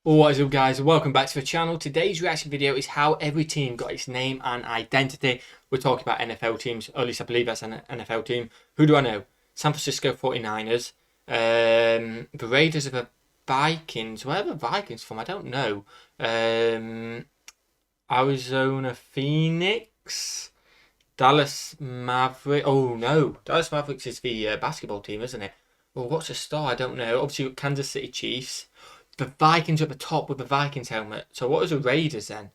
What is up, guys? Welcome back to the channel. Today's reaction video is how every team got its name and identity. We're talking about NFL teams, or at least I believe that's an NFL team. Who do I know? San Francisco 49ers. The Raiders are the Vikings. Where are the Vikings from? I don't know. Arizona Phoenix. Dallas Mavericks. Oh no, Dallas Mavericks is the basketball team, isn't it? Well, what's the star? I don't know. Obviously, Kansas City Chiefs. The Vikings are at the top with the Vikings helmet. So what is the Raiders then?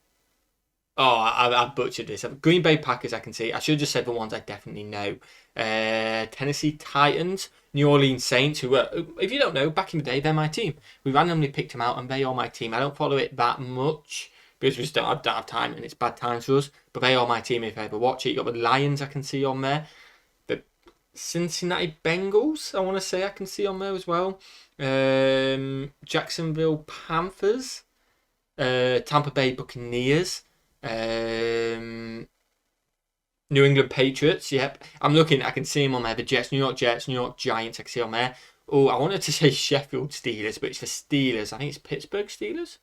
Oh, I butchered this. Green Bay Packers, I can see. I should have just said the ones I definitely know. Tennessee Titans, New Orleans Saints, who were, if you don't know, back in the day, they're my team. We randomly picked them out and they are my team. I don't follow it that much because we just don't have time and it's bad times for us. But they are my team if I ever watch it. You got the Lions I can see on there. The Cincinnati Bengals, I want to say I can see on there as well. Jacksonville Panthers, Tampa Bay Buccaneers, New England Patriots. Yep, I'm looking. I can see them on there. The Jets, New York Giants. I can see on there. Oh, I wanted to say Sheffield Steelers, but it's the Steelers. I think it's Pittsburgh Steelers.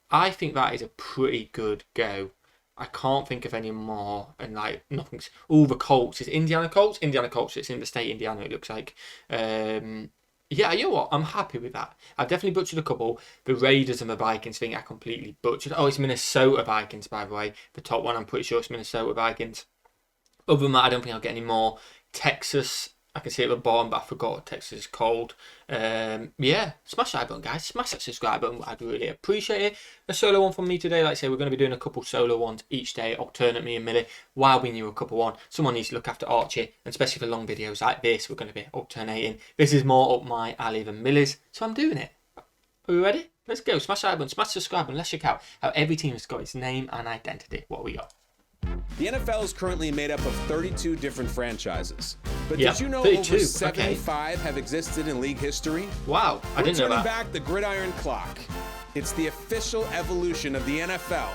I think that is a pretty good go. I can't think of any more, and like nothing's. Oh, the Colts is Indiana Colts. It's in the state Indiana. It looks like. Yeah, you know what? I'm happy with that. I've definitely butchered a couple. The Raiders and the Vikings thing I completely butchered. Oh, it's Minnesota Vikings, by the way. The top one, I'm pretty sure it's Minnesota Vikings. Other than that, I don't think I'll get any more. Texas, I can see at the bottom, but I forgot what Texas is called. Yeah, smash that button, guys. Smash that subscribe button. I'd really appreciate it. A solo one from me today. Like I say, we're going to be doing a couple solo ones each day, alternate me and Millie, while we knew a couple one. Someone needs to look after Archie, and especially for long videos like this, we're going to be alternating. This is more up my alley than Millie's, so I'm doing it. Are we ready? Let's go. Smash that button, smash subscribe, and let's check out how every team has got its name and identity. What we got? The NFL is currently made up of 32 different franchises. But Yeah, did you know 32, over 75 have existed in league history? Wow, I didn't know that. Turning back the gridiron clock. It's the official evolution of the NFL,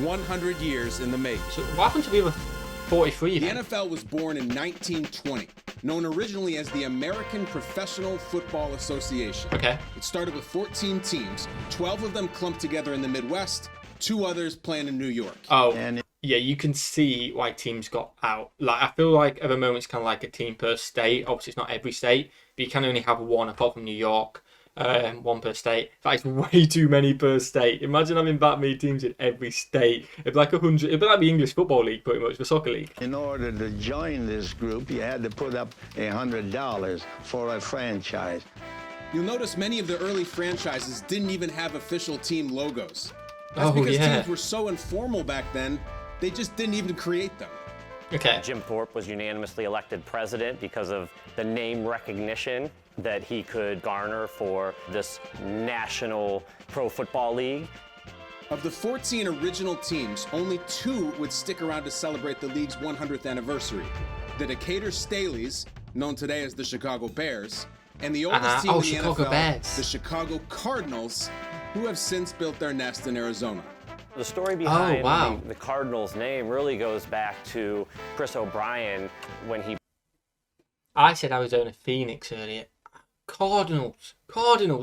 100 years in the making. So what happened to the other 43 The then? NFL was born in 1920, known originally as the American Professional Football Association. Okay. It started with 14 teams, 12 of them clumped together in the Midwest, 2 others playing in New York. Oh, yeah, you can see why teams got out. Like, I feel like at the moment it's kind of like a team per state. Obviously, it's not every state, but you can only have one apart from New York. One per state. That is way too many per state. Imagine having that many teams in every state. It'd be like 100. It'd be like the English Football League, pretty much, the soccer league. In order to join this group, you had to put up $100 for a franchise. You'll notice many of the early franchises didn't even have official team logos. That's Oh, because yeah. teams were so informal back then, they just didn't even create them. Okay. Jim Thorpe was unanimously elected president because of the name recognition that he could garner for this National Pro Football League. Of the 14 original teams, only 2 would stick around to celebrate the league's 100th anniversary. The Decatur Staleys, known today as the Chicago Bears, and the oldest team in the Chicago NFL, Bears. the Chicago Cardinals, who have since built their nest in Arizona. The story behind wow. the Cardinals name really goes back to Chris O'Brien when he I said Arizona Phoenix earlier. Cardinals,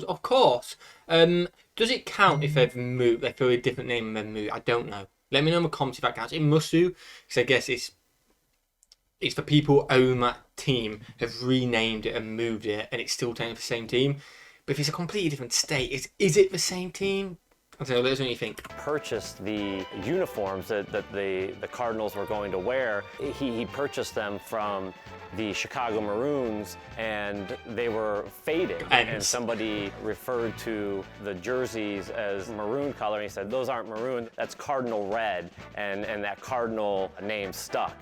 of course. Does it count if they've moved? They throw a different name and then move. I don't know. Let me know in the comments if that counts. It must do, because I guess it's the people who own that team have renamed it and moved it, and it's still technically the same team. But if it's a completely different state, is it the same team? I don't know. Let us know what you think. purchased the uniforms that the Cardinals were going to wear, he purchased them from the Chicago Maroons, and they were faded. And somebody referred to the jerseys as maroon color, and he said, "Those aren't maroon, that's cardinal red," and that cardinal name stuck.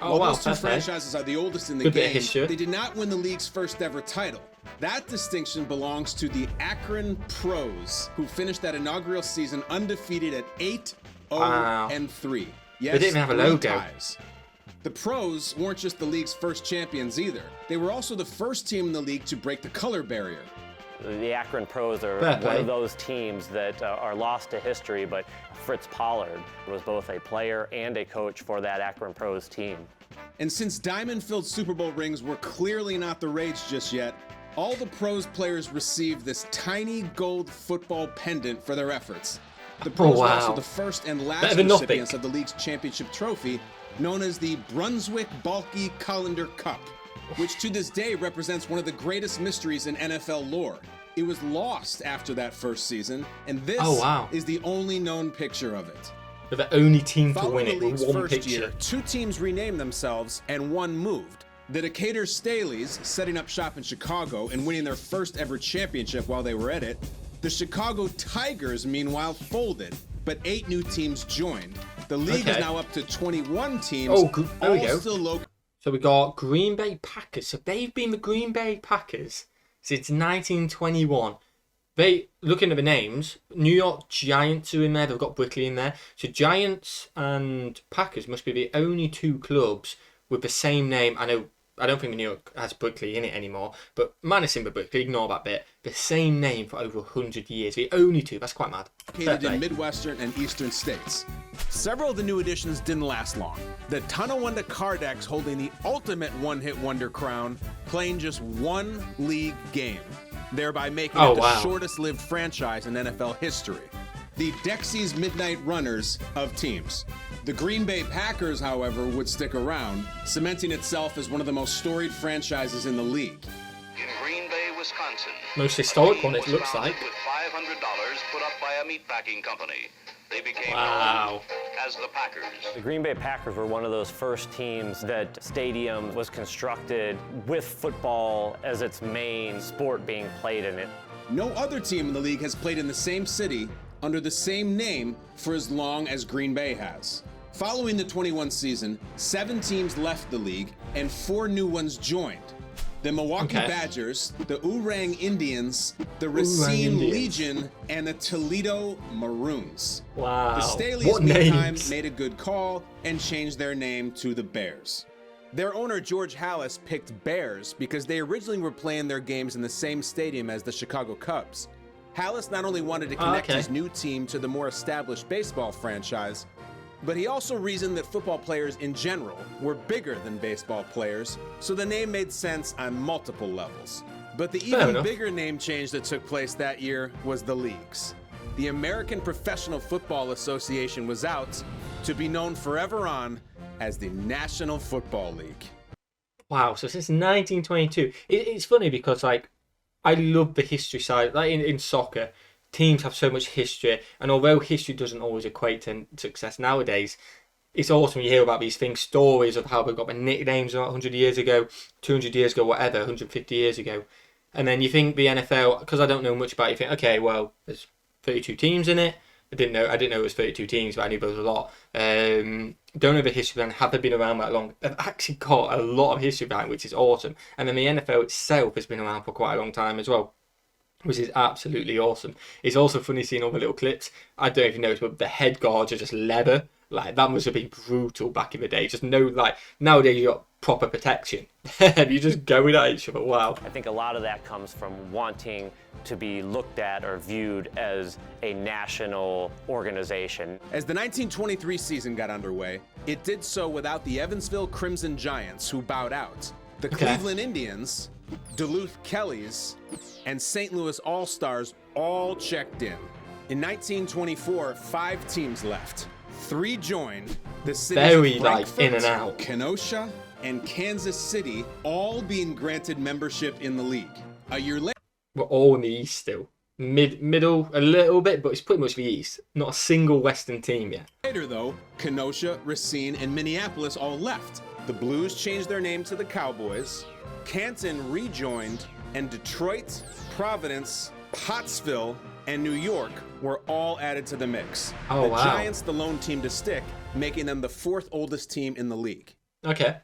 Oh, While wow, those 2 that's nice. franchises are the oldest in the Good bit of game, history. they did not win the league's first ever title. That distinction belongs to the Akron Pros, who finished that inaugural season undefeated at 8-0-3. Yes, They didn't even have a 3 logo. ties. The Pros weren't just the league's first champions either. They were also the first team in the league to break the color barrier. The Akron Pros are Fair play. one of those teams that are lost to history, but Fritz Pollard was both a player and a coach for that Akron Pros team. And since diamond-filled Super Bowl rings were clearly not the rage just yet, All the pros players received this tiny gold football pendant for their efforts. The pros were also the first and last recipients of the league's championship trophy, known as the Brunswick Balky Colander Cup, which to this day represents one of the greatest mysteries in NFL lore. It was lost after that first season, and this is the only known picture of it. They're the only team to win it with one first picture. Year, 2 teams renamed themselves and 1 moved. The Decatur Staleys, setting up shop in Chicago and winning their first ever championship while they were at it. The Chicago Tigers, meanwhile, folded, but 8 new teams joined. The league is now up to 21 teams. Oh, there we go. Still local. So we got Green Bay Packers. So they've been the Green Bay Packers since 1921. They, looking at the names, New York Giants are in there. They've got Brickley in there. So Giants and Packers must be the only 2 clubs with the same name. I don't think New York has Brickley in it anymore, but minus in the Brickley, ignore that bit. The same name for over 100 years. The only 2. That's quite mad. Located in Midwestern and Eastern states. Several of the new additions didn't last long. The Tonawanda Cardex holding the ultimate one-hit wonder crown, playing just 1 league game, thereby making it the shortest-lived franchise in NFL history. The Dexys Midnight Runners of teams. The Green Bay Packers, however, would stick around, cementing itself as one of the most storied franchises in the league. In Green Bay, Wisconsin, most historic one, it looks like. With $500 put up by a meatpacking company, they became known as the Packers. The Green Bay Packers were one of those first teams that stadium was constructed with football as its main sport being played in it. No other team in the league has played in the same city under the same name for as long as Green Bay has. Following the 21 season, 7 teams left the league and 4 new ones joined. The Milwaukee Badgers, the Oorang Indians, the Racine Legion, and the Toledo Maroons. Wow. The Staleys meantime made a good call and changed their name to the Bears. Their owner, George Halas, picked Bears because they originally were playing their games in the same stadium as the Chicago Cubs. Halas not only wanted to connect his new team to the more established baseball franchise, but he also reasoned that football players in general were bigger than baseball players, so the name made sense on multiple levels. But the even bigger name change that took place that year was the leagues. The American Professional Football Association was out to be known forever on as the National Football League. Wow, so since 1922. It's funny because, like, I love the history side. Like in soccer, teams have so much history, and although history doesn't always equate to success nowadays, it's awesome when you hear about these things, stories of how they got their nicknames 100 years ago, 200 years ago, whatever, 150 years ago. And then you think the NFL, because I don't know much about it, you think, okay, well, there's 32 teams in it. I didn't know it was 32 teams, but I knew there was a lot. Don't know the history behind. Have they been around that long? They've actually got a lot of history behind, which is awesome. And then the NFL itself has been around for quite a long time as well, which is absolutely awesome. It's also funny seeing all the little clips. I don't know if you noticed, but the head guards are just leather. Like, that must have been brutal back in the day. Just nowadays you got proper protection. And you just going at each other. Wow. I think a lot of that comes from wanting to be looked at or viewed as a national organization. As the 1923 season got underway, it did so without the Evansville Crimson Giants, who bowed out. The Cleveland Indians, Duluth Kellys, and St. Louis All-Stars all checked in. In 1924, 5 teams left. 3 joined. The cities of Frankfurt, in and out. Kenosha, and Kansas City all being granted membership in the league. A year later, we're all in the East still. Middle a little bit, but it's pretty much the East. Not a single Western team yet. Later, though, Kenosha, Racine, and Minneapolis all left. The Blues changed their name to the Cowboys. Canton rejoined, and Detroit, Providence, Pottsville, and New York were all added to the mix. The Giants, the lone team to stick, making them the 4th oldest team in the league. Okay.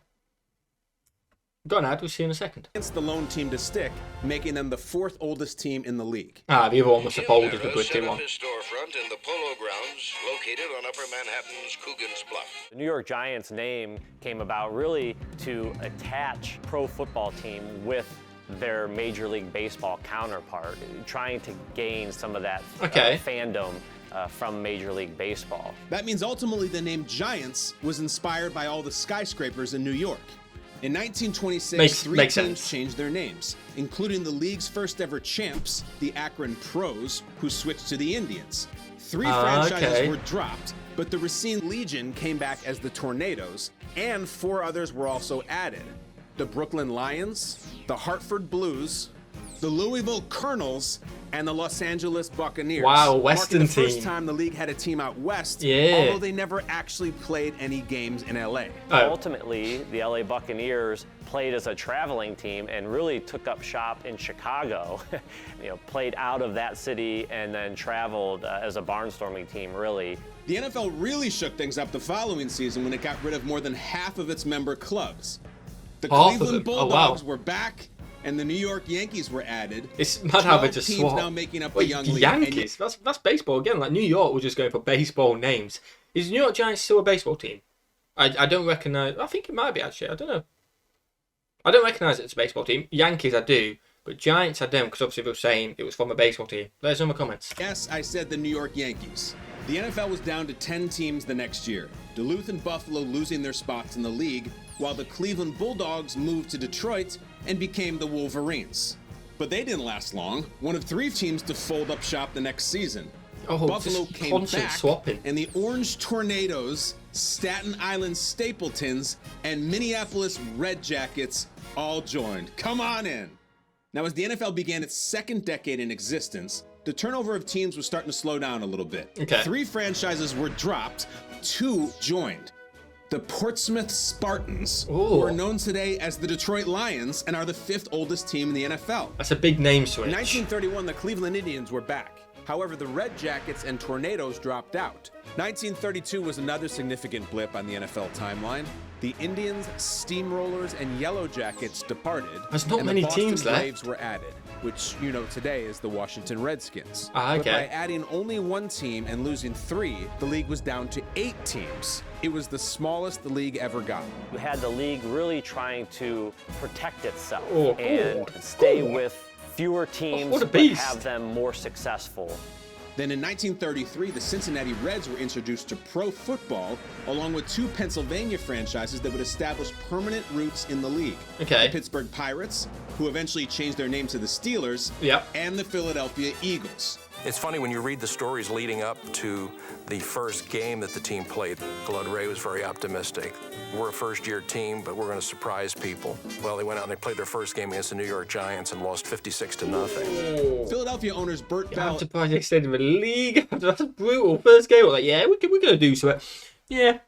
Go on, we'll see in a second. It's the lone team to stick, making them the 4th oldest team in the league. The other one was the boldest, the British one. His storefront in the Polo Grounds, located on Upper Manhattan's Coogan's Bluff. The New York Giants name came about really to attach pro football team with their Major League Baseball counterpart, trying to gain some of that fandom from Major League Baseball. That means ultimately the name Giants was inspired by all the skyscrapers in New York. In 1926, three makes teams sense. changed their names, including the league's first ever champs, the Akron Pros, who switched to the Indians. 3 franchises were dropped, but the Racine Legion came back as the Tornadoes, and 4 others were also added. The Brooklyn Lions, the Hartford Blues, the Louisville Colonels, and the Los Angeles Buccaneers. Wow, Western marking the first team. time the league had a team out west, Yeah. although they never actually played any games in LA. Ultimately, the LA Buccaneers played as a traveling team and really took up shop in Chicago. Played out of that city and then traveled as a barnstorming team, really. The NFL really shook things up the following season when it got rid of more than half of its member clubs. The Half of Cleveland them? Bulldogs Oh, wow. were back, and the New York Yankees were added. It's mad how they 12 just teams swap. now making up Wait, the young league. Yankees? That's baseball again. Like New York, we're just going for baseball names. Is New York Giants still a baseball team? I don't recognize. I think it might be actually. I don't know. I don't recognize it as a baseball team. Yankees I do, but Giants I don't, because obviously we were saying it was from a baseball team. Let us know in the comments. Yes, I said the New York Yankees. The NFL was down to 10 teams the next year, Duluth and Buffalo losing their spots in the league, while the Cleveland Bulldogs moved to Detroit and became the Wolverines. But they didn't last long, one of 3 teams to fold up shop the next season. Oh, Buffalo just came constant back, swapping. and the Orange Tornadoes, Staten Island Stapletons, and Minneapolis Red Jackets all joined. Come on in. Now, as the NFL began its second decade in existence, the turnover of teams was starting to slow down a little bit. Okay. 3 franchises were dropped, 2 joined. The Portsmouth Spartans, who are known today as the Detroit Lions and are the 5th oldest team in the NFL. That's a big name switch. In 1931, the Cleveland Indians were back. However, the Red Jackets and Tornadoes dropped out. 1932 was another significant blip on the NFL timeline. The Indians, Steamrollers, and Yellow Jackets departed. There's not and many the Boston teams left. Braves were added, which you know today is the Washington Redskins. Ah, But by okay. adding only 1 team and losing 3, the league was down to 8 teams. It was the smallest the league ever got. You had the league really trying to protect itself Oh, and cool. stay Cool. with fewer teams, what a but beast. have them more successful. Then in 1933, the Cincinnati Reds were introduced to pro football, along with 2 Pennsylvania franchises that would establish permanent roots in the league. Okay. The Pittsburgh Pirates, who eventually changed their name to the Steelers, Yep. and the Philadelphia Eagles. It's funny when you read the stories leading up to the first game that the team played. Claude Ray was very optimistic. We're a first-year team, but we're going to surprise people. Well, they went out and they played their first game against the New York Giants and lost 56-0. Philadelphia owners Bert I'm Bell surprised they extended the league. That's brutal. First game, I was like, yeah, we're going to do something. Yeah.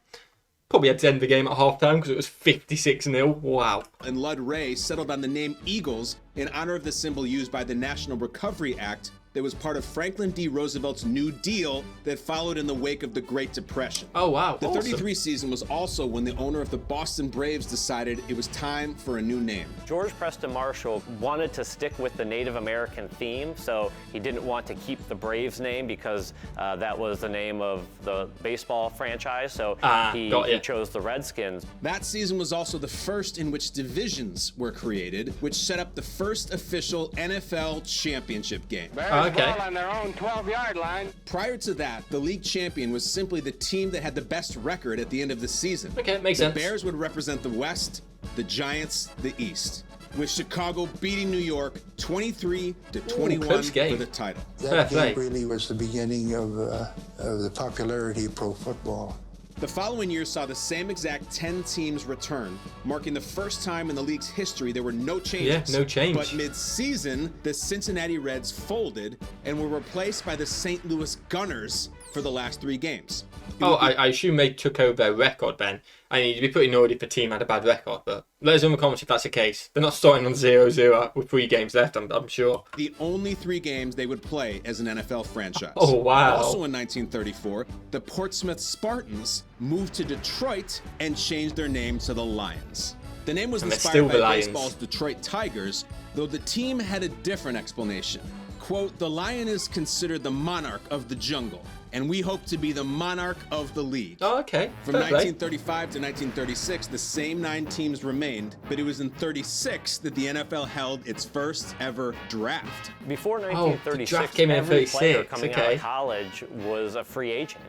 Probably had to end the game at halftime because it was 56-0. Wow. and Lud Ray settled on the name Eagles in honor of the symbol used by the National Recovery Act that was part of Franklin D. Roosevelt's New Deal that followed in the wake of the Great Depression. Oh, wow. The Awesome. 33 season was also when the owner of the Boston Braves decided it was time for a new name. George Preston Marshall wanted to stick with the Native American theme, so he didn't want to keep the Braves name because that was the name of the baseball franchise, so he chose the Redskins. That season was also the first in which divisions were created, which set up the first official NFL championship game. Okay. On their own 12-yard line. Prior to that, the league champion was simply the team that had the best record at the end of the season. Okay, makes the sense. The Bears would represent the West, the Giants the East, with Chicago beating New York 23-21 close game. for the title. That game really was the beginning of the popularity of pro football. The following year saw the same exact 10 teams return, marking the first time in the league's history there were no changes. Yeah, no change. But mid-season, the Cincinnati Reds folded and were replaced by the St. Louis Gunners for the last 3 games. Oh, I assume they took over their record, Ben. I mean, you'd be pretty annoyed if a team had a bad record, but let us know in the comments if that's the case. They're not starting on 0-0 with 3 games left, I'm sure. The only 3 games they would play as an NFL franchise. Oh, wow. Also in 1934, the Portsmouth Spartans moved to Detroit and changed their name to the Lions. The name was And they're inspired still by the Lions. baseball's Detroit Tigers, though the team had a different explanation. Quote, "The lion is considered the monarch of the jungle, and we hope to be the monarch of the league." Oh, okay. From Fair play. 1935 to 1936, the same 9 teams remained, but it was in 36 that the NFL held its first ever draft. Before the 1936, draft came in every player 36, coming out okay. of college was a free agent.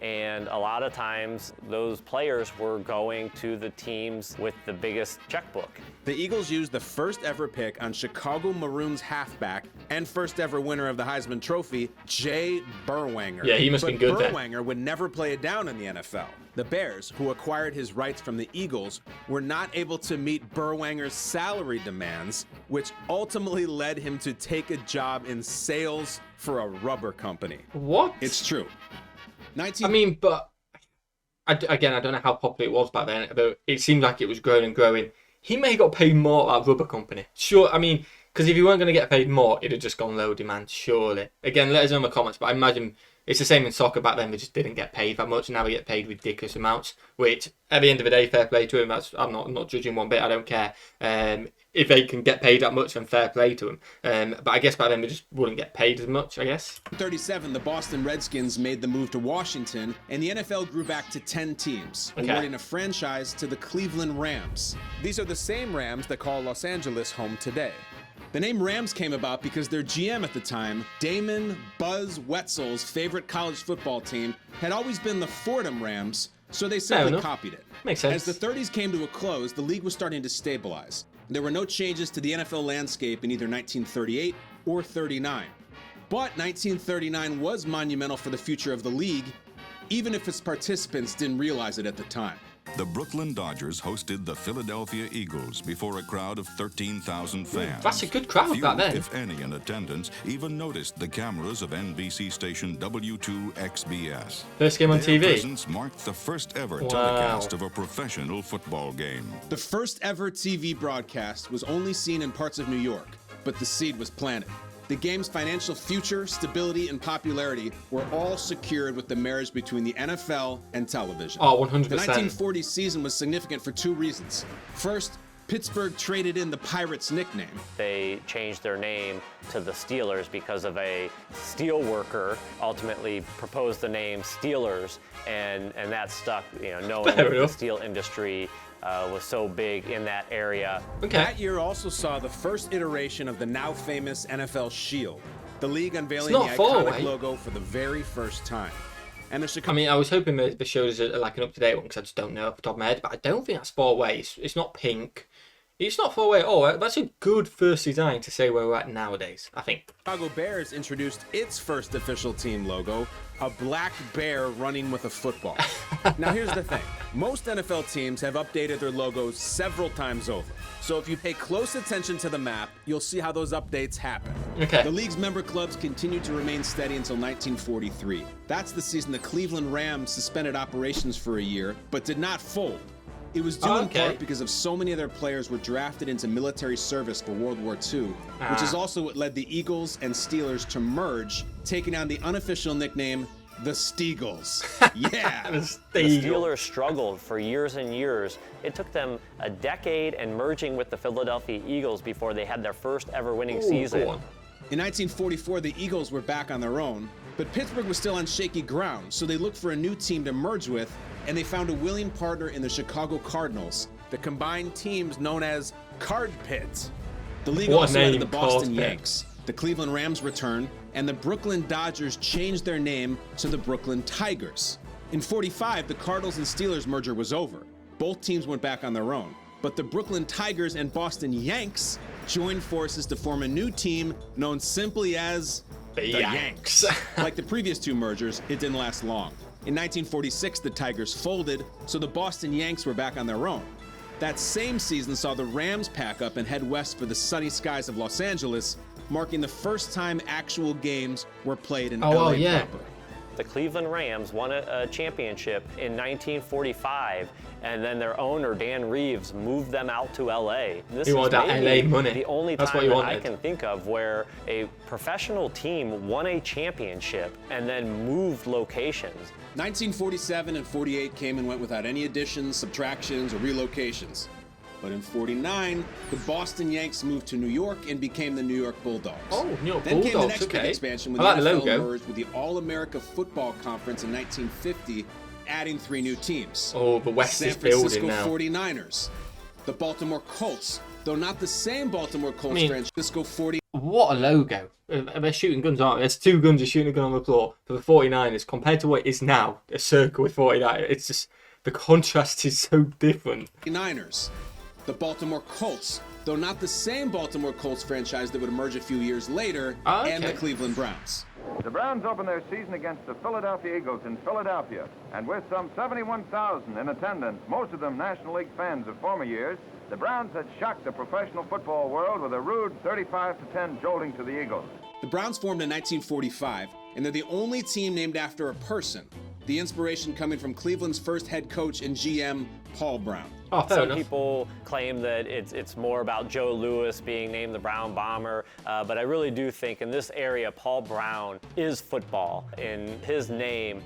and a lot of times those players were going to the teams with the biggest checkbook. The Eagles used the first ever pick on Chicago Maroons halfback and first ever winner of the Heisman Trophy, Jay Berwanger. Yeah, he must have been good then. Berwanger would never play it down in the NFL. The Bears, who acquired his rights from the Eagles, were not able to meet Berwanger's salary demands, which ultimately led him to take a job in sales for a rubber company. What? It's true. I mean, but again, I don't know how popular it was back then, but it seemed like it was growing and growing. He may have got paid more at that rubber company. Sure, I mean, because if he weren't going to get paid more, it'd have just gone low demand, surely. Again, let us know in the comments, but I imagine it's the same in soccer. Back then, they just didn't get paid that much, and now they get paid ridiculous amounts, which, at the end of the day, fair play to him. I'm not judging one bit, I don't care. If they can get paid that much, then fair play to them. But I guess back then, they just wouldn't get paid as much, I guess. In 1937, the Boston Redskins made the move to Washington, and the NFL grew back to 10 teams, awarding a franchise to the Cleveland Rams. These are the same Rams that call Los Angeles home today. The name Rams came about because their GM at the time, Damon Buzz Wetzel's favorite college football team, had always been the Fordham Rams, so they simply copied it. Makes sense. As the 30s came to a close, the league was starting to stabilize. There were no changes to the NFL landscape in either 1938 or 39. But 1939 was monumental for the future of the league, even if its participants didn't realize it at the time. The Brooklyn Dodgers hosted the Philadelphia Eagles before a crowd of 13,000 fans. That's a good crowd back then. If any in attendance, even noticed the cameras of NBC station W2XBS. First game on Their TV. presence marked the first ever telecast of a professional football game. The first ever TV broadcast was only seen in parts of New York, but the seed was planted. The game's financial future, stability, and popularity were all secured with the marriage between the NFL and television. Oh, 100%. The 1940 season was significant for two reasons. First, Pittsburgh traded in the Pirates nickname. They changed their name to the Steelers because of a steel worker ultimately proposed the name Steelers, and that stuck, knowing that the steel industry was so big in that area. That year also saw the first iteration of the now famous NFL Shield, the league unveiling the iconic logo for the very first time. And I mean, I was hoping the show is like an up-to-date one because I just don't know off the top of my head, but I don't think that's far away. It's not pink. It's not far away at all. That's a good first design to say where we're at nowadays, I think. Chicago Bears introduced its first official team logo, a black bear running with a football. Now here's the thing. Most NFL teams have updated their logos several times over. So if you pay close attention to the map, you'll see how those updates happen. The league's member clubs continued to remain steady until 1943. That's the season the Cleveland Rams suspended operations for a year, but did not fold. It was due in part because of so many of their players were drafted into military service for World War II, which is also what led the Eagles and Steelers to merge, taking on the unofficial nickname, the Steagles. Yeah! The Steelers struggled for years and years. It took them a decade and merging with the Philadelphia Eagles before they had their first ever winning season. In 1944, the Eagles were back on their own, but Pittsburgh was still on shaky ground, so they looked for a new team to merge with, and they found a willing partner in the Chicago Cardinals, the combined teams known as Card Pit. The league also added the Boston Yanks. The Cleveland Rams returned, and the Brooklyn Dodgers changed their name to the Brooklyn Tigers. In '45, the Cardinals and Steelers merger was over. Both teams went back on their own, but the Brooklyn Tigers and Boston Yanks joined forces to form a new team known simply as the Yanks. Like the previous two mergers, it didn't last long. In 1946, the Tigers folded, so the Boston Yanks were back on their own. That same season saw the Rams pack up and head west for the sunny skies of Los Angeles, marking the first time actual games were played in LA proper. The Cleveland Rams won a championship in 1945, and then their owner, Dan Reeves, moved them out to LA. This is that LA money. The only time that I can think of where a professional team won a championship and then moved locations. 1947 and 48 came and went without any additions, subtractions, or relocations. But in '49, the Boston Yanks moved to New York and became the New York Bulldogs. Oh, New York then Bulldogs, came the next big expansion when the NFL merged with the All-America Football Conference in 1950, adding 3 new teams. Oh, the West is building now. San Francisco 49ers, the Baltimore Colts, though not the same Baltimore Colts franchise, Francisco 49ers. What a logo. They're shooting guns, aren't they? There's two guns are shooting a gun on the floor for the 49ers compared to what it is now, a circle with 49. It's just, the contrast is so different. 49ers, the Baltimore Colts, though not the same Baltimore Colts franchise that would emerge a few years later, and the Cleveland Browns. The Browns open their season against the Philadelphia Eagles in Philadelphia, and with some 71,000 in attendance, most of them National League fans of former years, the Browns had shocked the professional football world with a rude 35-10 jolting to the Eagles. The Browns formed in 1945, and they're the only team named after a person. The inspiration coming from Cleveland's first head coach and GM, Paul Brown. Some people claim that it's more about Joe Louis being named the Brown Bomber, but I really do think in this area, Paul Brown is football. In his name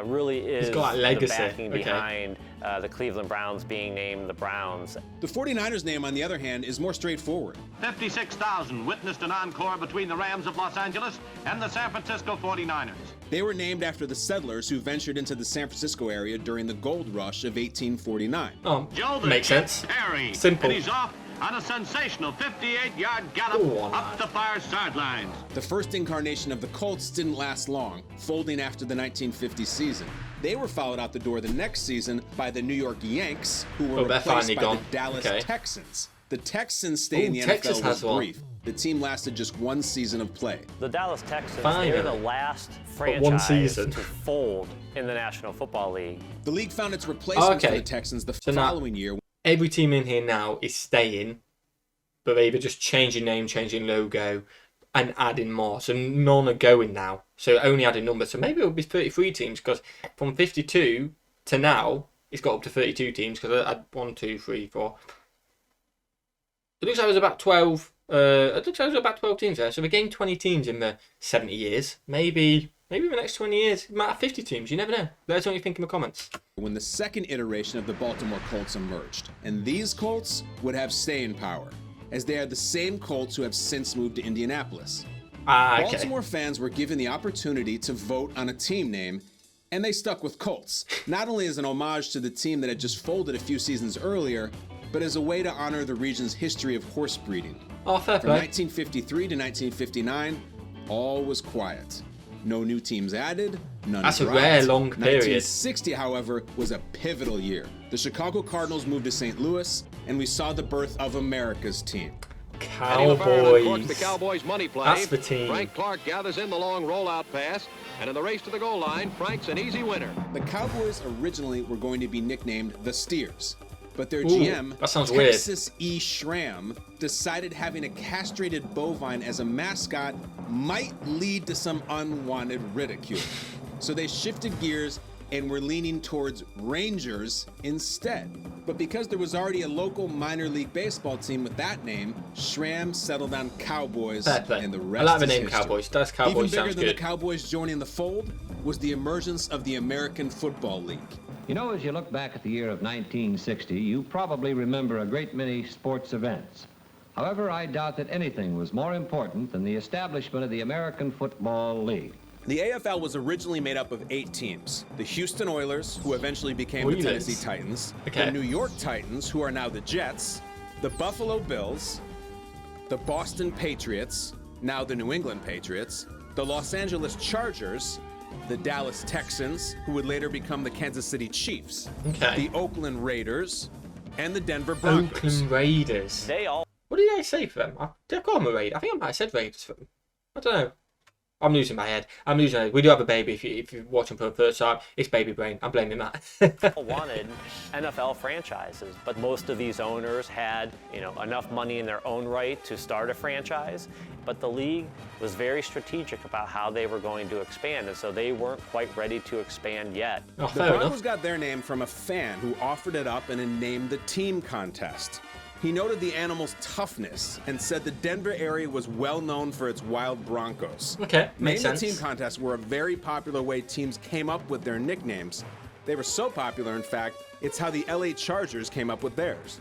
really is the backing behind the Cleveland Browns being named the Browns. The 49ers name, on the other hand, is more straightforward. 56,000 witnessed an encore between the Rams of Los Angeles and the San Francisco 49ers. They were named after the settlers who ventured into the San Francisco area during the gold rush of 1849. Oh, Joe makes sense. Perry. Simple. And he's off on a sensational 58-yard gallop up the far sidelines. The first incarnation of the Colts didn't last long, folding after the 1950 season. They were followed out the door the next season by the New York Yanks, who were replaced by the Dallas Texans. The Texans stay in the NFL was brief. The team lasted just one season of play. The Dallas Texans, they're the last franchise to fold in the National Football League. The league found its replacement for the Texans the following year. Every team in here now is staying, but they're either just changing name, changing logo, and adding more. So none are going now. So only adding numbers. So maybe it'll be 33 teams, because from 52 to now, it's got up to 32 teams, because I had 1, 2, 3, 4. It looks like there's about 12. It looks like there's about 12 teams there. So we gained 20 teams in the 70 years. Maybe in the next 20 years, it might have 50 teams. You never know. Let us know what you think in the comments. When the second iteration of the Baltimore Colts emerged, and these Colts would have staying power, as they are the same Colts who have since moved to Indianapolis. Baltimore fans were given the opportunity to vote on a team name, and they stuck with Colts, not only as an homage to the team that had just folded a few seasons earlier, but as a way to honor the region's history of horse breeding. Fair play. From 1953 to 1959, all was quiet. No new teams added, none That's dropped. a rare long period. 1960, however, was a pivotal year. The Chicago Cardinals moved to St. Louis, and we saw the birth of America's team. Cowboys. The Cowboys money play. That's the team. Frank Clark gathers in the long rollout pass, and in the race to the goal line, Frank's an easy winner. The Cowboys originally were going to be nicknamed the Steers, but their GM, that sounds Texas E. Schramm, decided having a castrated bovine as a mascot might lead to some unwanted ridicule. So they shifted gears and were leaning towards Rangers instead. But because there was already a local minor league baseball team with that name, Schramm settled on Cowboys, and the rest I like the is name history. Cowboys. That's Cowboys. Even bigger sounds than good. the Cowboys joining the fold was the emergence of the American Football League. You know, as you look back at the year of 1960, you probably remember a great many sports events. However, I doubt that anything was more important than the establishment of the American Football League. The AFL was originally made up of 8 teams. The Houston Oilers, who eventually became the Tennessee Titans, the New York Titans, who are now the Jets, the Buffalo Bills, the Boston Patriots, now the New England Patriots, the Los Angeles Chargers, the Dallas Texans, who would later become the Kansas City Chiefs, the Oakland Raiders, and the Denver Broncos. Oakland Raiders. What did I say for them? Did I call them a Raider? I think I might have said Raiders for them. I don't know. I'm losing my head. We do have a baby. If you're watching for the first time, it's baby brain. I'm blaming that. People wanted NFL franchises, but most of these owners had, enough money in their own right to start a franchise. But the league was very strategic about how they were going to expand, and so they weren't quite ready to expand yet. The Broncos got their name from a fan who offered it up in a Name the Team contest. He noted the animal's toughness and said the Denver area was well known for its wild Broncos. Makes sense. Name the Team contests were a very popular way teams came up with their nicknames. They were so popular, in fact, it's how the LA Chargers came up with theirs.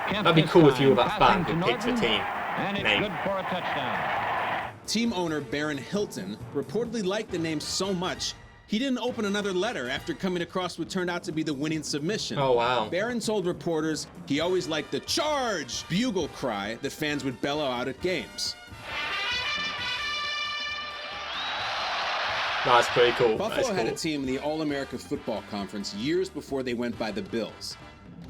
That'd be cool if you were that fan who picked a team And it's name. good for a touchdown. Team owner Baron Hilton reportedly liked the name so much he didn't open another letter after coming across what turned out to be the winning submission. Oh, wow. Barron told reporters he always liked the charge bugle cry that fans would bellow out at games. That's pretty cool. Buffalo had a team in the All-America Football Conference years before they went by the Bills.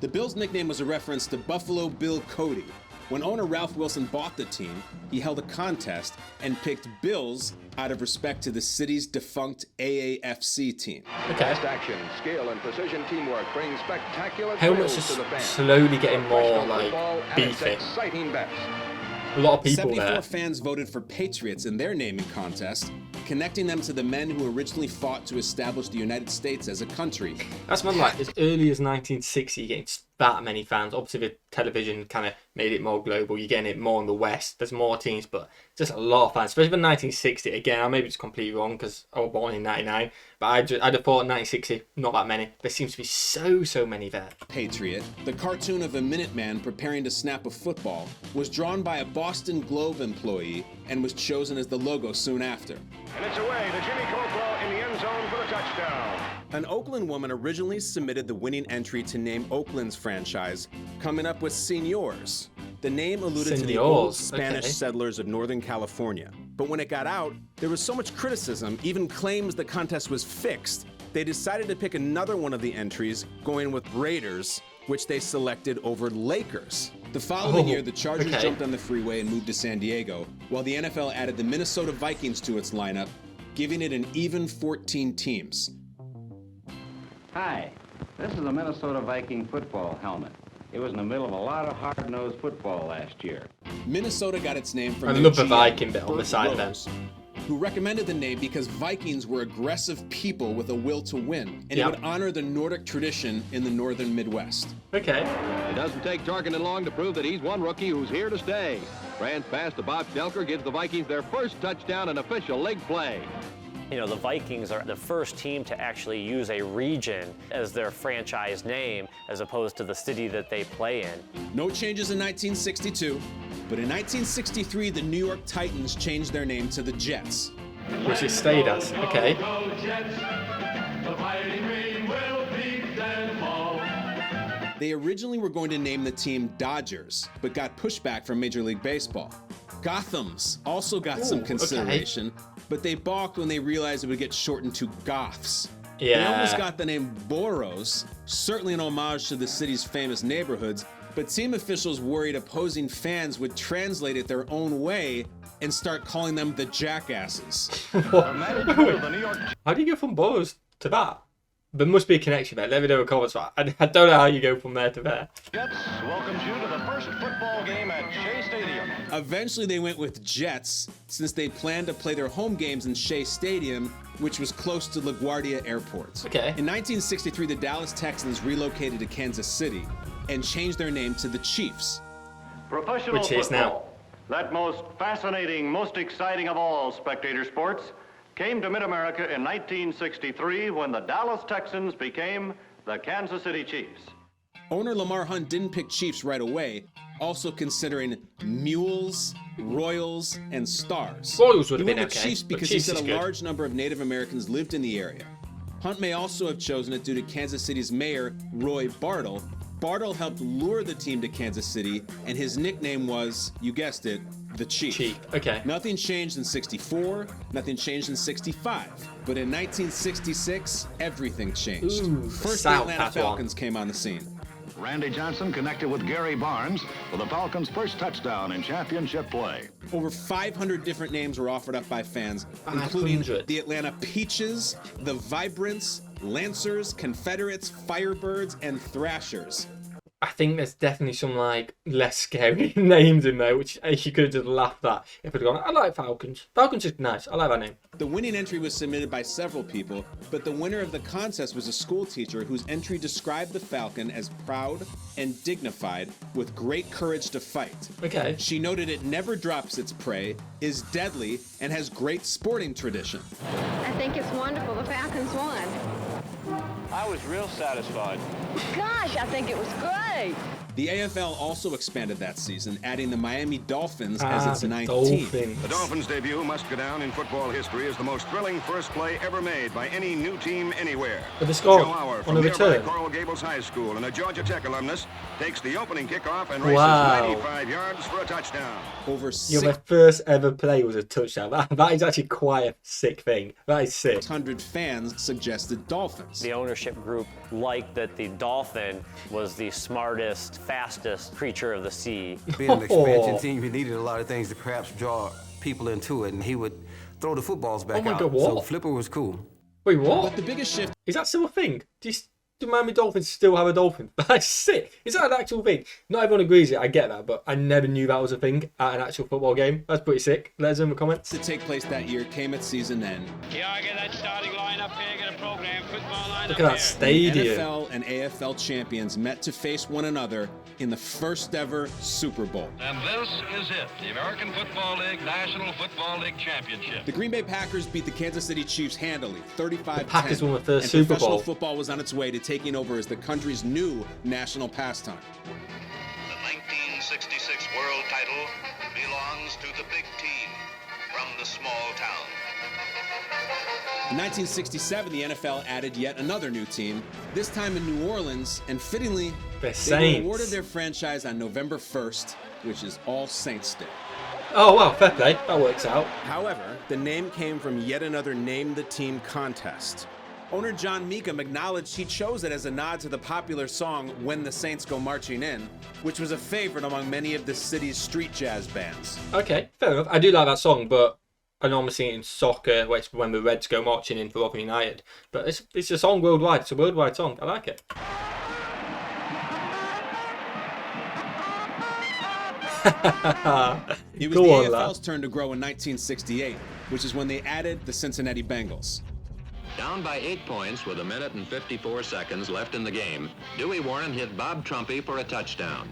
The Bills' nickname was a reference to Buffalo Bill Cody. When owner Ralph Wilson bought the team, he held a contest and picked Bills out of respect to the city's defunct AAFC team. Fast action, skill, and precision teamwork bring spectacular Helmets thrills to the are fans. slowly getting more like Beefy. beefy. Exciting bets. A lot of people 74 there. fans voted for Patriots in their naming contest, connecting them to the men who originally fought to establish the United States as a country. That's man, like as early as 1960, you're getting that many fans. Obviously, the television kind of made it more global. You're getting it more in the West. There's more teams, but just a lot of fans, especially for 1960. Again, I may be just completely wrong because I was born in 99, but I'd have thought 1960, not that many. There seems to be so many there. Patriot, the cartoon of a Minuteman preparing to snap a football, was drawn by a Boston Globe employee and was chosen as the logo soon after. And it's away to Jimmy Coquel in the end zone for the touchdown. An Oakland woman originally submitted the winning entry to name Oakland's franchise, coming up with Señors. The name alluded to the old Spanish settlers of Northern California. But when it got out, there was so much criticism, even claims the contest was fixed, they decided to pick another one of the entries, going with Raiders, which they selected over Lakers. The following year, the Chargers jumped on the freeway and moved to San Diego, while the NFL added the Minnesota Vikings to its lineup, giving it an even 14 teams. Hi, this is a Minnesota Viking football helmet. It was in the middle of a lot of hard-nosed football last year. Minnesota got its name from I their love the GM, Viking bit on the Bert side of Rose, them. who recommended the name because Vikings were aggressive people with a will to win, and it would honor the Nordic tradition in the northern Midwest. Okay. It doesn't take Tarkenton long to prove that he's one rookie who's here to stay. Rans pass to Bob Stelker gives the Vikings their first touchdown in official league play. You know, the Vikings are the first team to actually use a region as their franchise name as opposed to the city that they play in. No changes in 1962, but in 1963, the New York Titans changed their name to the Jets. Which it stayed as, okay. They originally were going to name the team Dodgers, but got pushback from Major League Baseball. Gothams also got some consideration, but they balked when they realized it would get shortened to Goths. They almost got the name Boroughs, certainly an homage to the city's famous neighborhoods, but team officials worried opposing fans would translate it their own way and start calling them the Jackasses. How do you go from Boroughs to that? There must be a connection there. Let me know in the comments. I don't know how you go from there to there. Jets welcomes you to the first football game at Shea Stadium. Eventually they went with Jets, since they planned to play their home games in Shea Stadium, which was close to LaGuardia Airport. In 1963, the Dallas Texans relocated to Kansas City and changed their name to the Chiefs. Professional Which is now. That most fascinating, most exciting of all spectator sports came to Mid-America in 1963 when the Dallas Texans became the Kansas City Chiefs. Owner Lamar Hunt didn't pick Chiefs right away, also considering Mules, Royals, and Stars. Royals would have he been went with okay, Chiefs but because Chiefs he said is a good. large number of Native Americans lived in the area. Hunt may also have chosen it due to Kansas City's mayor, Roy Bartle. Bartle helped lure the team to Kansas City, and his nickname was, you guessed it, the Chief. Okay. Nothing changed in 64, nothing changed in 65. But in 1966, everything changed. First, the Atlanta Falcons came on the scene. Randy Johnson connected with Gary Barnes for the Falcons' first touchdown in championship play. Over 500 different names were offered up by fans, including the Atlanta Peaches, the Vibrants, Lancers, Confederates, Firebirds, and Thrashers. I think there's definitely some like less scary names in there, which you could have just laughed at if I'd gone, I like Falcons. Falcons is nice. I like that name. The winning entry was submitted by several people, but the winner of the contest was a school teacher whose entry described the Falcon as proud and dignified with great courage to fight. Okay. She noted it never drops its prey, is deadly, and has great sporting tradition. I think it's wonderful. The Falcons won. I was real satisfied. Gosh, I think it was good. play. The AFL also expanded that season, adding the Miami Dolphins as its ninth team. The Dolphins' debut must go down in football history as the most thrilling first play ever made by any new team anywhere. But the score Joe Hour on from the nearby return. Coral Gables High School and a Georgia Tech alumnus takes the opening kickoff and races Wow. 95 yards for a touchdown. Over My first ever play was a touchdown. That is actually quite a sick thing. That is sick. 600 fans suggested Dolphins. The ownership group liked that the dolphin was the smartest, fastest creature of the sea. Being an expansion team, you needed a lot of things to perhaps draw people into it, and he would throw the footballs back out. God, what? So Flipper was cool. Wait, what? But the biggest shift... Is that still a thing? Do Miami Dolphins still have a dolphin? That's sick. Is that an actual thing? Not everyone agrees it, I get that, but I never knew that was a thing at an actual football game. That's pretty sick. Let us know in the comments. To take place that year came at season end. Yeah, I get that starting lineup here, get a program, football lineup. Look at that stadium. NFL and AFL champions met to face one another in the first ever Super Bowl. And this is it, the American Football League National Football League Championship. The Green Bay Packers beat the Kansas City Chiefs handily, 35-10. The Packers won the first and Super professional Bowl. football was on its way to taking over as the country's new national pastime. The 1966 world title belongs to the big team from the small town. In 1967, the NFL added yet another new team, this time in New Orleans, and fittingly, they Saints. were awarded their franchise on November 1st, which is All Saints Day. Oh, wow, fair play. That works out. However, the name came from yet another Name the Team contest. Owner John Meekum acknowledged he chose it as a nod to the popular song When the Saints Go Marching In, which was a favorite among many of the city's street jazz bands. Okay, fair enough. I do like that song, but I normally see it in soccer, where it's when the Reds go marching in for Rotherham United. But it's a song worldwide. It's a worldwide song. I like it. It was Go the on, AFL's lad. turn to grow in 1968, which is when they added the Cincinnati Bengals. Down by 8 points with 1 minute and 54 seconds left in the game, Dewey Warren hit Bob Trumpy for a touchdown.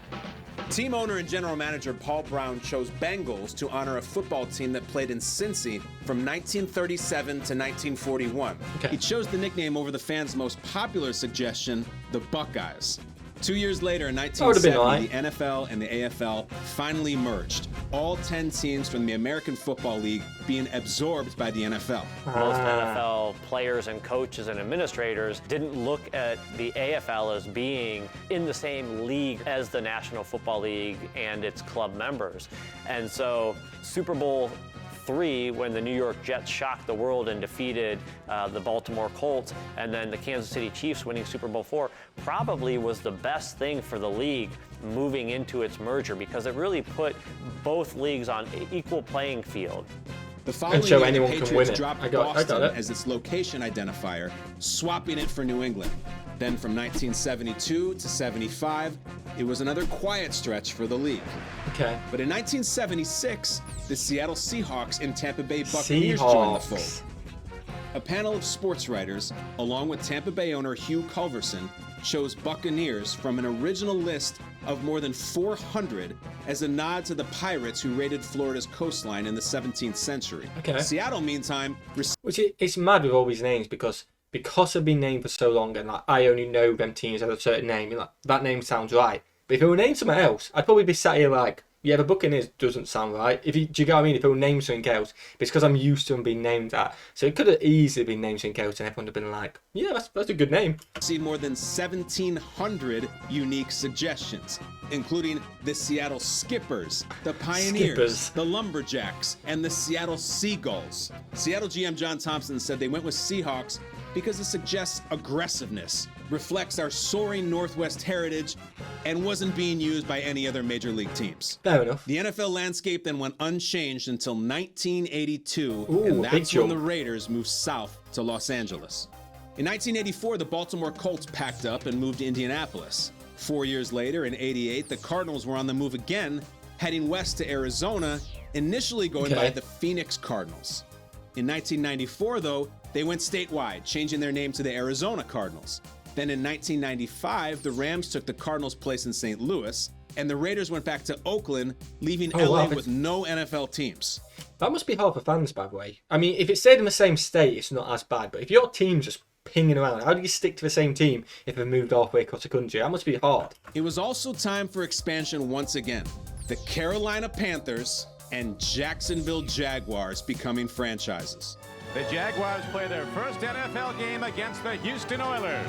Team owner and general manager Paul Brown chose Bengals to honor a football team that played in Cincy from 1937 to 1941. Okay. He chose the nickname over the fans' most popular suggestion, the Buckeyes. 2 years later, in would've been 1970, the NFL and the AFL finally merged, all 10 teams from the American Football League being absorbed by the NFL. Most NFL players and coaches and administrators didn't look at the AFL as being in the same league as the National Football League and its club members. And so Super Bowl III, when the New York Jets shocked the world and defeated the Baltimore Colts, and then the Kansas City Chiefs winning Super Bowl IV, probably was the best thing for the league moving into its merger, because it really put both leagues on equal playing field. The following show year, anyone the can Patriots win it. dropped I got Boston it. as its location identifier, swapping it for New England. Then from 1972 to 75, it was another quiet stretch for the league. Okay. But in 1976, the Seattle Seahawks and Tampa Bay Buccaneers joined the fold. Seahawks. A panel of sports writers, along with Tampa Bay owner Hugh Culverson, chose Buccaneers from an original list of more than 400 as a nod to the pirates who raided Florida's coastline in the 17th century. Okay. Seattle, meantime, Which it's mad with all these names because they've been named for so long, and like I only know them teams as a certain name. Like that name sounds right, but if it were named something else, I'd probably be sat here like, yeah, the Buccaneers doesn't sound right. Do you get what I mean? If it were named something else, but it's because I'm used to them being named that. So it could have easily been named something else, and everyone would have been like, yeah, that's a good name. See more than 1,700 unique suggestions, including the Seattle Skippers, the Pioneers, Skippers. the Lumberjacks, and the Seattle Seagulls. Seattle GM John Thompson said they went with Seahawks because it suggests aggressiveness, reflects our soaring Northwest heritage, and wasn't being used by any other major league teams. Fair enough. The NFL landscape then went unchanged until 1982, Ooh, and a big that's when jump. the Raiders moved south to Los Angeles. In 1984, the Baltimore Colts packed up and moved to Indianapolis. 4 years later, in '88, the Cardinals were on the move again, heading west to Arizona, initially going by the Phoenix Cardinals. In 1994, though, they went statewide, changing their name to the Arizona Cardinals. Then in 1995, the Rams took the Cardinals' place in St. Louis, and the Raiders went back to Oakland, leaving LA with no NFL teams. That must be hard for fans, by the way. I mean, if it stayed in the same state, it's not as bad. But if your team just pinging around? How do you stick to the same team if they've moved halfway across the country? That must be hard. It was also time for expansion once again. The Carolina Panthers and Jacksonville Jaguars becoming franchises. The Jaguars play their first NFL game against the Houston Oilers.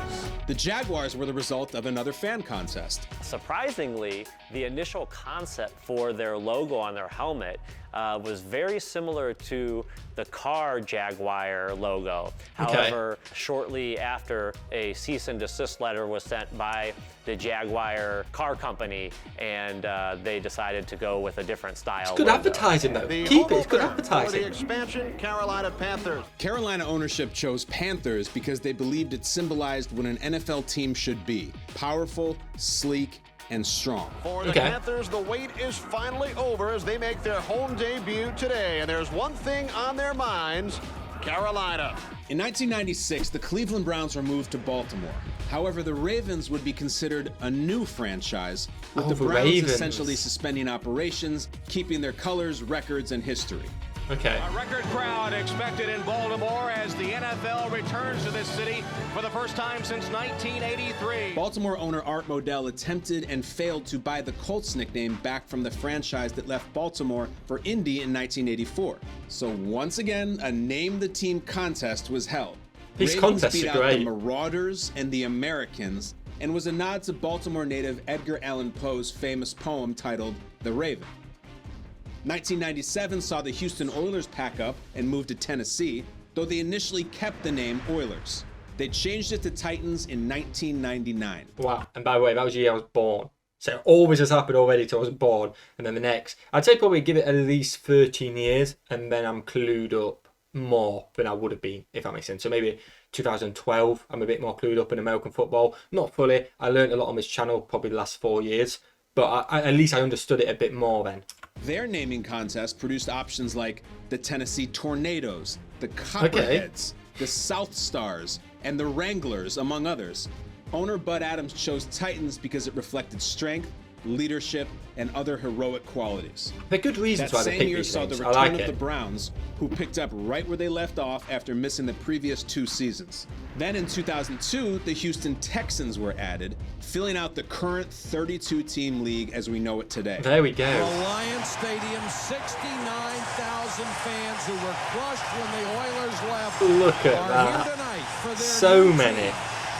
The Jaguars were the result of another fan contest. Surprisingly, the initial concept for their logo on their helmet was very similar to the car Jaguar logo. However, shortly after, a cease and desist letter was sent by the Jaguar car company, and they decided to go with a different style. It's good advertising, though. Keep it. It's good advertising. The expansion, Carolina Panthers. Carolina ownership chose Panthers because they believed it symbolized what an NFL team should be: powerful, sleek, and strong. For the Panthers, the wait is finally over as they make their home debut today. And there's one thing on their minds: Carolina. In 1996, the Cleveland Browns were moved to Baltimore. However, the Ravens would be considered a new franchise, with the Browns essentially suspending operations, keeping their colors, records, and history. Okay. A record crowd expected in Baltimore as the NFL returns to this city for the first time since 1983. Baltimore owner Art Modell attempted and failed to buy the Colts nickname back from the franchise that left Baltimore for Indy in 1984. So once again, a name the team contest was held. These Ravens contests beat are out great. the Marauders and the Americans, and was a nod to Baltimore native Edgar Allan Poe's famous poem titled The Raven. 1997 saw the Houston Oilers pack up and move to Tennessee, though they initially kept the name Oilers. They changed it to Titans in 1999. Wow. And by the way, that was the year I was born. So it always has happened already till I was born. And then the next, I'd say probably give it at least 13 years, and then I'm clued up more than I would have been, if that makes sense. So maybe 2012, I'm a bit more clued up in American football. Not fully. I learned a lot on this channel probably the last 4 years, but at least I understood it a bit more then. Their naming contest produced options like the Tennessee Tornadoes, the Copperheads, the South Stars, and the Wranglers, among others. Owner Bud Adams chose Titans because it reflected strength, leadership, and other heroic qualities. They're good reasons why they pick That same year these saw the names. I return like of the it. Browns, who picked up right where they left off after missing the previous 2 seasons. Then in 2002, the Houston Texans were added, filling out the current 32-team league as we know it today. There we go. Alliance Stadium, 69,000 fans who were crushed when the Oilers left. Look at are that. here tonight for their So new many. team,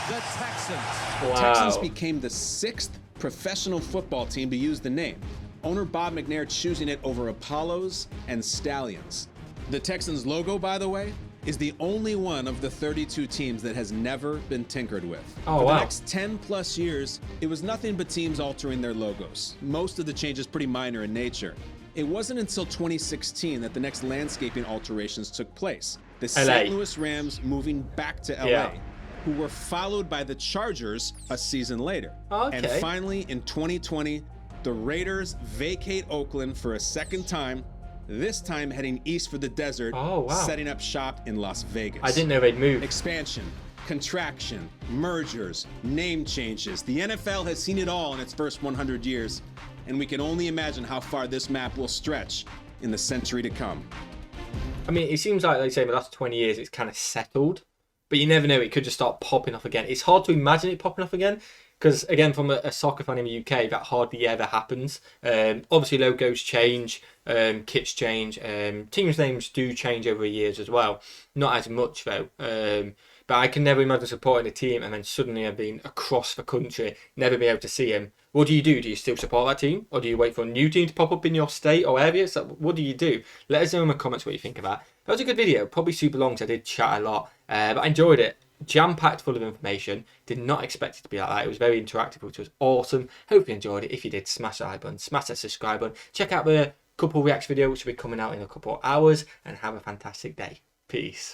the Texans. Wow. Texans became the 6th professional football team to use the name. Owner Bob McNair choosing it over Apollos and Stallions. The Texans logo, by the way, is the only one of the 32 teams that has never been tinkered with. Oh, For wow. the next 10 plus years, it was nothing but teams altering their logos. Most of the changes pretty minor in nature. It wasn't until 2016 that the next landscaping alterations took place. The St. Louis Rams moving back to LA, who were followed by the Chargers a season later. Okay. And finally, in 2020, the Raiders vacate Oakland for a second time, this time heading east for the desert, setting up shop in Las Vegas. I didn't know they'd move. Expansion, contraction, mergers, name changes. The NFL has seen it all in its first 100 years, and we can only imagine how far this map will stretch in the century to come. I mean, it seems like say, in the last 20 years, it's kind of settled, but you never know. It could just start popping off again. It's hard to imagine it popping off again. Because, again, from a soccer fan in the UK, that hardly ever happens. Obviously, logos change, kits change, teams' names do change over the years as well. Not as much, though. But I can never imagine supporting a team and then suddenly have been across the country, never be able to see him. What do? Do you still support that team? Or do you wait for a new team to pop up in your state or area? So what do you do? Let us know in the comments what you think of that. That was a good video. Probably super long, so I did chat a lot. But I enjoyed it. Jam-packed full of information. Did not expect it to be like that. It was very interactive, which was awesome. Hope you enjoyed it. If you did, smash that like button, smash that subscribe button. Check out the couple reacts video, which will be coming out in a couple of hours, and have a fantastic day. Peace.